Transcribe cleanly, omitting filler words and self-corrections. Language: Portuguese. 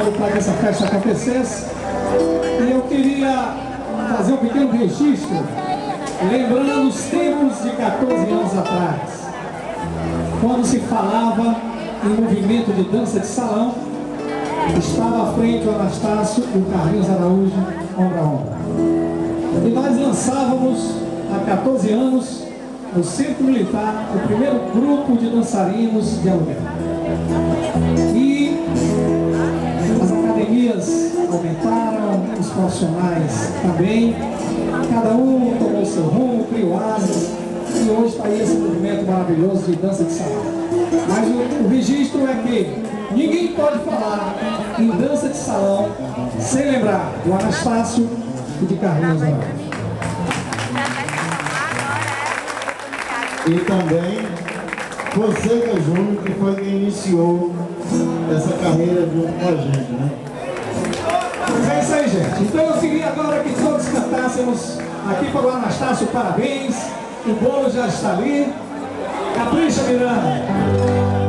trabalho para que essa festa acontecesse. E eu queria fazer um pequeno registro, lembrando os tempos de 14 anos atrás, quando se falava em movimento de dança de salão. Estava à frente o Anastácio e o Carlinhos Araújo, ombro a ombro. E nós lançávamos, há 14 anos, no Centro Militar, o primeiro grupo de dançarinos de aluguel. E as academias aumentaram, os profissionais também, cada um tomou seu rumo, criou asas, e hoje está aí esse movimento maravilhoso de dança de salão. Mas o registro é que ninguém pode falar em dança de salão sem lembrar do Anastácio e de Carlinhos Araújo. E também Fonseca Júnior, que foi quem iniciou essa carreira junto com a gente, né? Pois é isso aí, gente. Então eu queria agora que todos cantássemos aqui para o Anastácio, parabéns. O bolo já está ali. Capricha, Miranda.